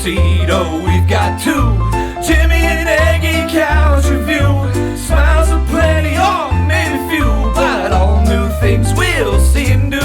seat. Oh, we've got two Jimmy and Aggie couch review. Smiles aplenty, oh, maybe few, but all new things we'll see and do.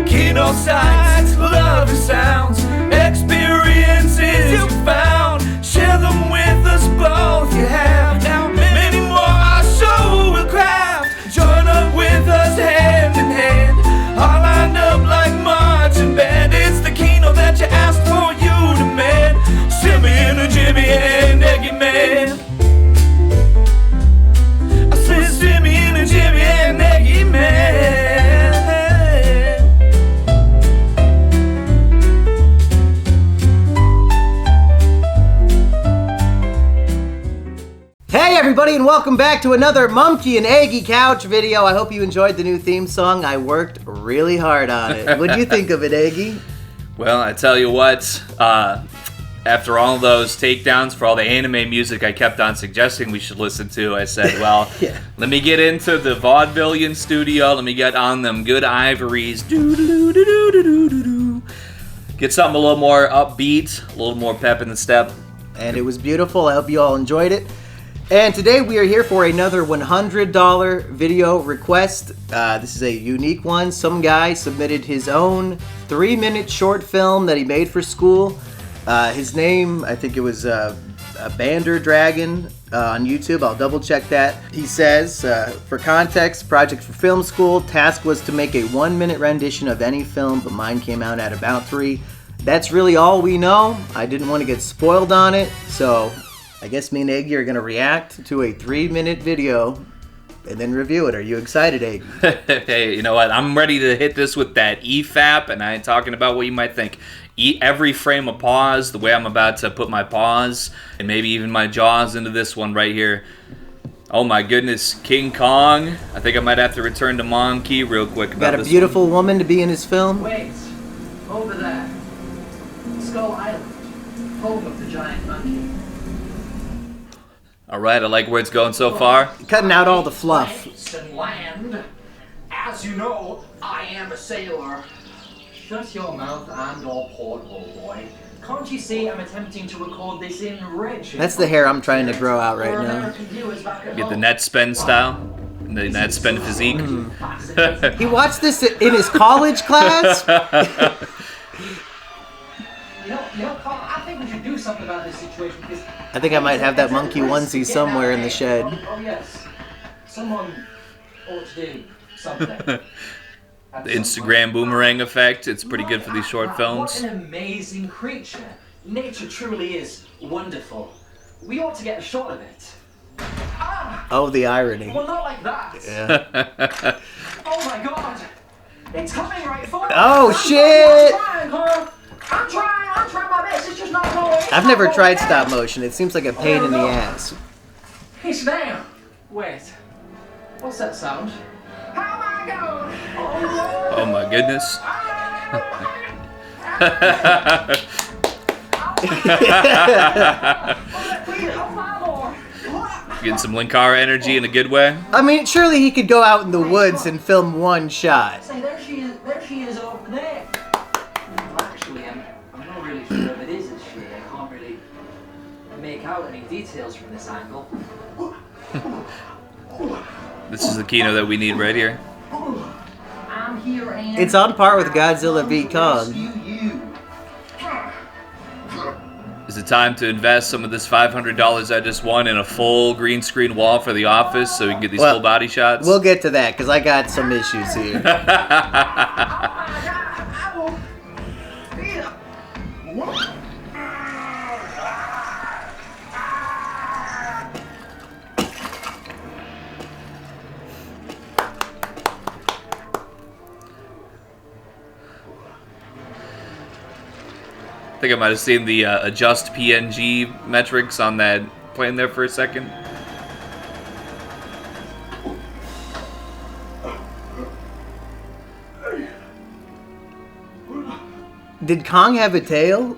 Kino sights, lovely sounds, experiences you found. Share them with us both. You have now many more our show will craft. Join up with us hand in hand, all lined up like marching band. It's the Kino that you asked for, you demand. Simian and Jimmy and Eggy Man. I said Simian and Jimmy and Eggy Man. Hey everybody, and welcome back to another Monkey and Aggie Couch video. I hope you enjoyed the new theme song. I worked really hard on it. What'd you think of it, Aggie? Well, I tell you what, after all those takedowns for all the anime music I kept on suggesting we should listen to, I said, well, Yeah. Let me get into the vaudevillian studio. Let me get on them good ivories. Doo-doo-doo-doo-doo-doo-doo. Get something a little more upbeat, a little more pep in the step. And it was beautiful. I hope you all enjoyed it. And today we are here for another $100 video request. This is a unique one. Some guy submitted his own 3-minute short film that he made for school. His name, I think it was a Bander Dragon on YouTube. I'll double check that. He says, for context, project for film school. Task was to make a 1-minute rendition of any film, but mine came out at about 3. That's really all we know. I didn't want to get spoiled on it, so I guess me and Aggie are going to react to a 3-minute video and then review it. Are you excited, Aggie? Hey, you know what? I'm ready to hit this with that EFAP, and I ain't talking about what you might think. Every frame of pause, the way I'm about to put my paws and maybe even my jaws into this one right here. Oh my goodness, King Kong. I think I might have to return to Monkey real quick about Got a this beautiful woman to be in his film. Wait, over there. Skull Island, home of the giant monkey. Alright, I like where it's going so far. Cutting out all the fluff. Lakes and land. As you know, I am a sailor. Shut your mouth and or porthole, boy. Can't you see I'm attempting to record this in red? That's the hair I'm trying to grow out right now. Get the net spin style, the net spin physique. He watched this in his college class? You know, Carl, I think we should do something about this situation because I think I might have that monkey onesie somewhere in the shed. Oh yes, someone ought to do something. The Instagram boomerang effect, it's pretty good for these short films. What an amazing creature. Nature truly is wonderful. We ought to get a shot of it. Ah! Oh, the irony. Well, not like that. Yeah. Oh my god. It's coming right for us. Oh, shit! I'm trying my best. It's just not going. I've never tried stop motion. It seems like a pain in the ass. It's there. Wait. What's that sound? How am I going? Oh my goodness. Getting some Linkara energy in a good way. I mean, surely he could go out in the woods and film one shot. Say, there she is over there. Well, actually, I'm not really sure if it is a she. I can't really make out any details from this angle. This is the Kino that we need right here. I'm here and It's on par with Godzilla v. Kong. Is it time to invest some of this $500 I just won in a full green screen wall for the office so we can get these Well, full body shots? We'll get to that, because I got some issues here. I think I might have seen the adjust PNG metrics on that plane there for a second. Did Kong have a tail?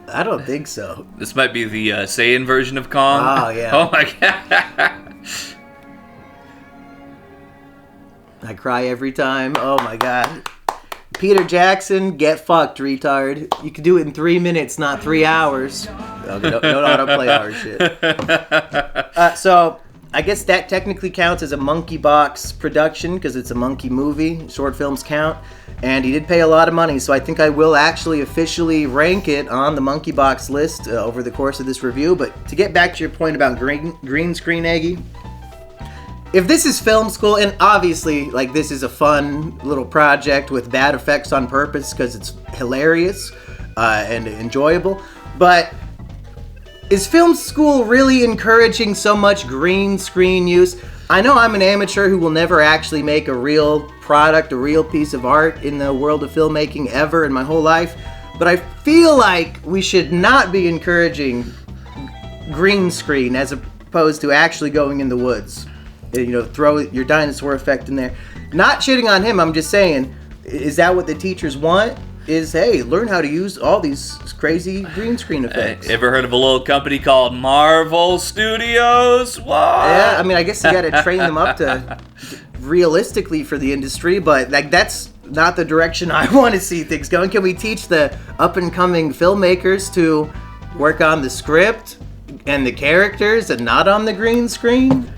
I don't think so. This might be the Saiyan version of Kong. Oh, yeah. Oh, my God. I cry every time. Oh, my God. Peter Jackson, get fucked, retard. You can do it in 3 minutes, not 3 hours. Okay, don't autoplay our shit. So, I guess that technically counts as a monkey box production because it's a monkey movie. Short films count. And he did pay a lot of money, so I think I will actually officially rank it on the monkey box list over the course of this review. But to get back to your point about green screen, Aggie, if this is film school, and obviously, like, this is a fun little project with bad effects on purpose because it's hilarious and enjoyable, but is film school really encouraging so much green screen use? I know I'm an amateur who will never actually make a real product, a real piece of art in the world of filmmaking ever in my whole life, but I feel like we should not be encouraging green screen as opposed to actually going in the woods. You know, throw your dinosaur effect in there. Not shitting on him, I'm just saying, is that what the teachers want? Is, hey, learn how to use all these crazy green screen effects. Ever heard of a little company called Marvel Studios? What? Yeah, I mean, I guess you gotta train them up to realistically for the industry, but like that's not the direction I want to see things going. Can we teach the up-and-coming filmmakers to work on the script and the characters and not on the green screen?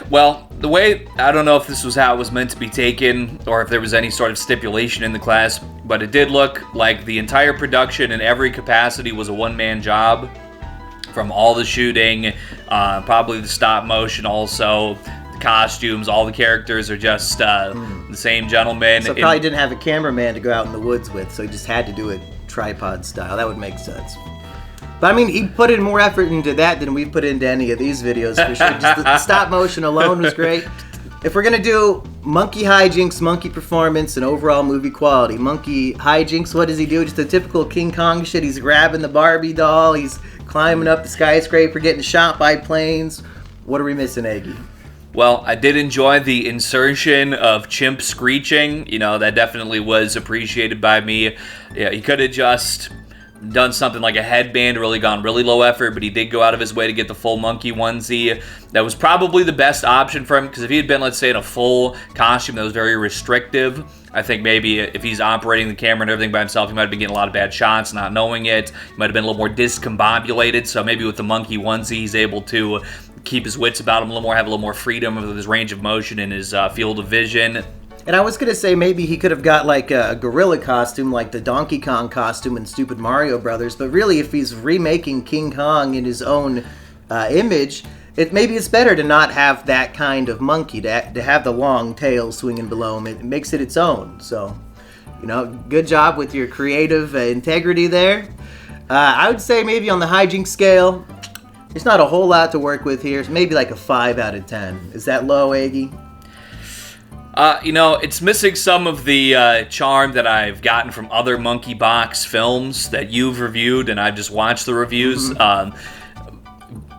Well, the way, I don't know if this was how it was meant to be taken or if there was any sort of stipulation in the class, but it did look like the entire production in every capacity was a one-man job. From all the shooting, probably the stop motion also, the costumes, all the characters are just the same gentleman. So probably didn't have a cameraman to go out in the woods with, so he just had to do it tripod style. That would make sense. But I mean, he put in more effort into that than we've put into any of these videos, for sure. Just the stop motion alone was great. If we're going to do monkey hijinks, monkey performance, and overall movie quality, monkey hijinks, what does he do? Just a typical King Kong shit. He's grabbing the Barbie doll. He's climbing up the skyscraper, getting shot by planes. What are we missing, Aggie? Well, I did enjoy the insertion of chimp screeching. You know, that definitely was appreciated by me. Yeah, he could have just done something like a headband, really gone really low effort, but he did go out of his way to get the full monkey onesie. That was probably the best option for him, because if he had been, let's say, in a full costume that was very restrictive, I think maybe if he's operating the camera and everything by himself, he might have been getting a lot of bad shots, not knowing it. He might have been a little more discombobulated, so maybe with the monkey onesie, he's able to keep his wits about him a little more, have a little more freedom with his range of motion and his field of vision. And I was going to say maybe he could have got like a gorilla costume, like the Donkey Kong costume in Stupid Mario Brothers. But really, if he's remaking King Kong in his own image, maybe it's better to not have that kind of monkey, to have the long tail swinging below him. It makes it its own. So, you know, good job with your creative integrity there. I would say maybe on the hijinks scale, there's not a whole lot to work with here. It's maybe like a 5 out of 10. Is that low, Aggie? You know, it's missing some of the charm that I've gotten from other monkey box films that you've reviewed, and I've just watched the reviews.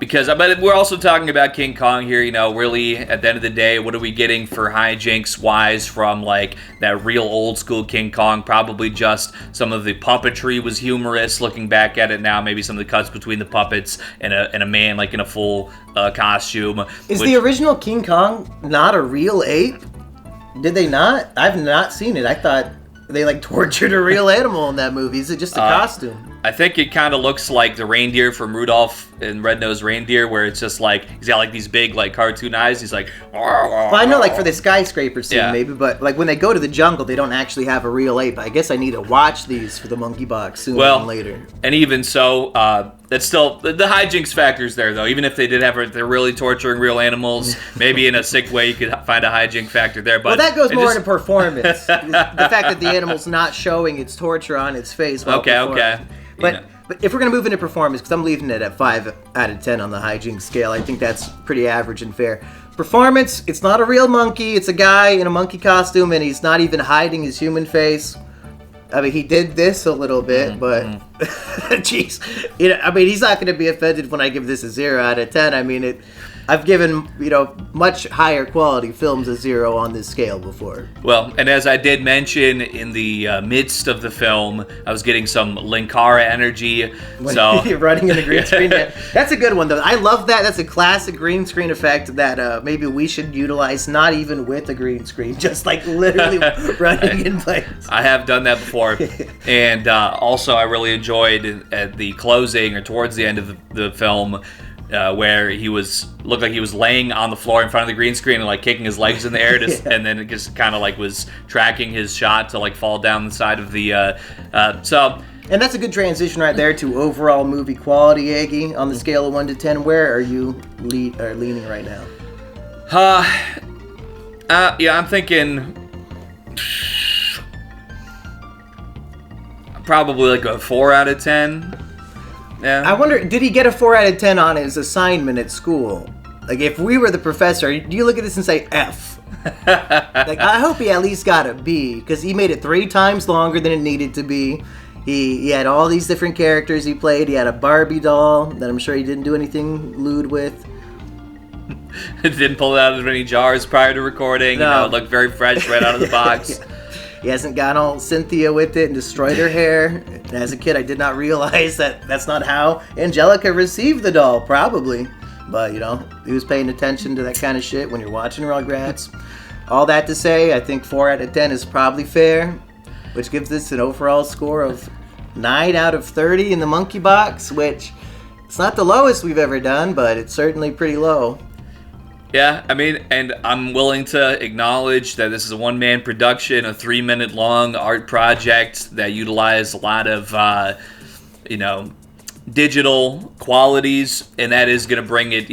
Because but we're also talking about King Kong here. You know, really, at the end of the day, what are we getting for hijinks-wise from, like, that real old-school King Kong? Probably just some of the puppetry was humorous. Looking back at it now, maybe some of the cuts between the puppets and a man, like, in a full costume. Is the original King Kong not a real ape? Did they not? I've not seen it. I thought they like tortured a real animal in that movie. Is it just a costume? I think it kind of looks like the reindeer from Rudolph and Red-Nosed Reindeer, where it's just like he's got like these big like cartoon eyes. He's like, well, I know like for the skyscraper scene Yeah. maybe, but like when they go to the jungle, they don't actually have a real ape. I guess I need to watch these for the monkey box sooner than later. And even so, that's still the hijinks factor's there though. Even if they did have they're really torturing real animals, maybe in a sick way you could find a hijink factor there. But well, that goes more into performance. The fact that the animal's not showing its torture on its face. While Okay. But if we're going to move into performance, because I'm leaving it at 5 out of 10 on the hijinks scale, I think that's pretty average and fair. Performance, it's not a real monkey. It's a guy in a monkey costume, and he's not even hiding his human face. I mean, he did this a little bit, but jeez. You know, I mean, he's not going to be offended when I give this a 0 out of 10. I mean, I've given, much higher quality films a 0 on this scale before. Well, and as I did mention in the midst of the film, I was getting some Linkara energy. When So you're running in the green screen. Yeah. That's a good one, though. I love that. That's a classic green screen effect that maybe we should utilize, not even with a green screen, just like literally running in place. I have done that before. And also, I really enjoyed at the closing or towards the end of the film, where he looked like he was laying on the floor in front of the green screen and like kicking his legs in the air, and then it just kind of like was tracking his shot to like fall down the side of the. And that's a good transition right there to overall movie quality, Aggie. On the scale of 1 to 10, where are you leaning right now? Yeah, I'm thinking probably like a 4 out of 10. Yeah. I wonder, did he get a 4 out of 10 on his assignment at school? Like, if we were the professor, do you look at this and say F? Like, I hope he at least got a B, because he made it 3 times longer than it needed to be. He had all these different characters he played. He had a Barbie doll that I'm sure he didn't do anything lewd with. Didn't pull out as many jars prior to recording. No. It looked very fresh right out of the box. He hasn't got all Cynthia with it and destroyed her hair. And as a kid, I did not realize that that's not how Angelica received the doll, probably. But, he was paying attention to that kind of shit when you're watching Rugrats. All that to say, I think 4 out of 10 is probably fair, which gives this an overall score of 9 out of 30 in the monkey box, which it's not the lowest we've ever done, but it's certainly pretty low. Yeah, I mean, and I'm willing to acknowledge that this is a one-man production, a 3-minute long art project that utilized a lot of, digital qualities, and that is going to bring it,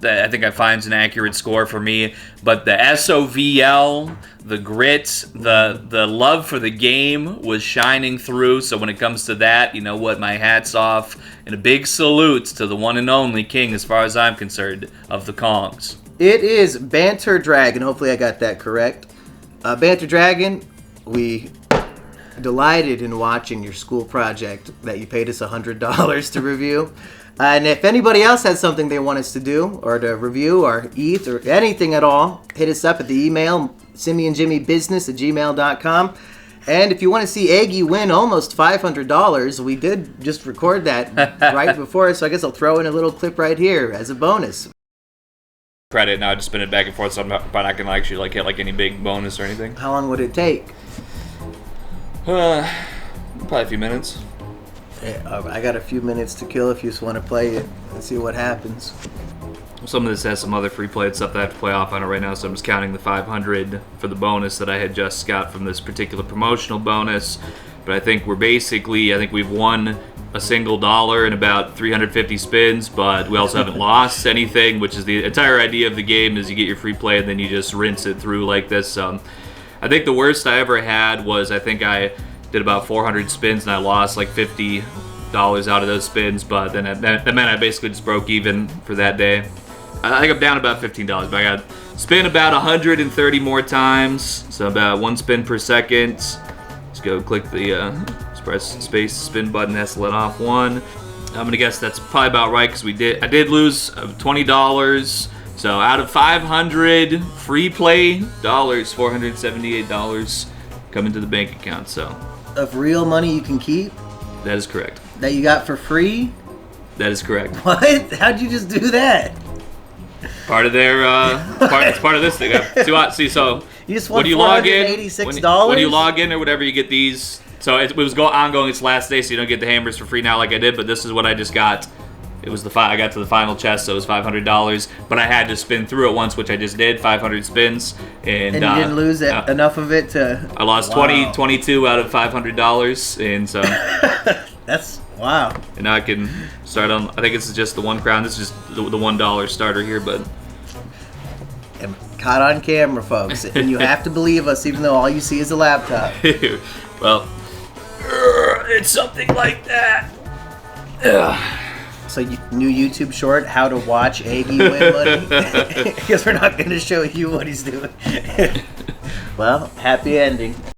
that I think I find an accurate score for me. But the SOVL, the grit, the love for the game was shining through. So when it comes to that, you know what, my hat's off, and a big salute to the one and only king, as far as I'm concerned, of the Kongs. It is Banter Dragon. Hopefully I got that correct. Banter Dragon, we delighted in watching your school project that you paid us $100 to review. And if anybody else has something they want us to do or to review or eat or anything at all, hit us up at the email, simianjimmybusiness@gmail.com. And if you want to see Aggie win almost $500, we did just record that right before, so I guess I'll throw in a little clip right here as a bonus. Credit, now I just spin it back and forth, so I'm not going to actually hit any big bonus or anything. How long would it take? Probably a few minutes. Yeah, I got a few minutes to kill if you just want to play it and see what happens. Some of this has some other free play stuff that I have to play off on it right now, so I'm just counting the 500 for the bonus that I had just got from this particular promotional bonus. But I think we've won a single dollar in about 350 spins, but we also haven't lost anything, which is the entire idea of the game, is you get your free play and then you just rinse it through like this. I think the worst I ever had was, I think I did about 400 spins and I lost like $50 out of those spins, but then that meant I basically just broke even for that day. I think I'm down about $15, but I got spin about 130 more times, so about 1 spin per second. Let's go click the press space spin button, has to let off 1. I'm gonna guess that's probably about right, because I did lose $20. So out of 500 free play dollars, $478 come into the bank account. So Of real money you can keep? that is correct. That you got for free? That is correct. What? How'd you just do that? Part of their it's part of this thing. See, so You just when won you log in, $486? when you log in or whatever, you get these. So it was ongoing. It's last day, so you don't get the hammers for free now like I did. But this is what I just got. It was I got to the final chest, so it was $500. But I had to spin through it once, which I just did, 500 spins, and you didn't lose enough of it to. I lost 22 out of $500, and so That's wow. and now I can start on. I think this is just the 1 crown. This is just the $1 starter here, but And caught on camera, folks, and you have to believe us, even though all you see is a laptop. well, it's something like that. So new YouTube short, how to watch Aggie win money? Because we're not going to show you what he's doing. Well, happy ending.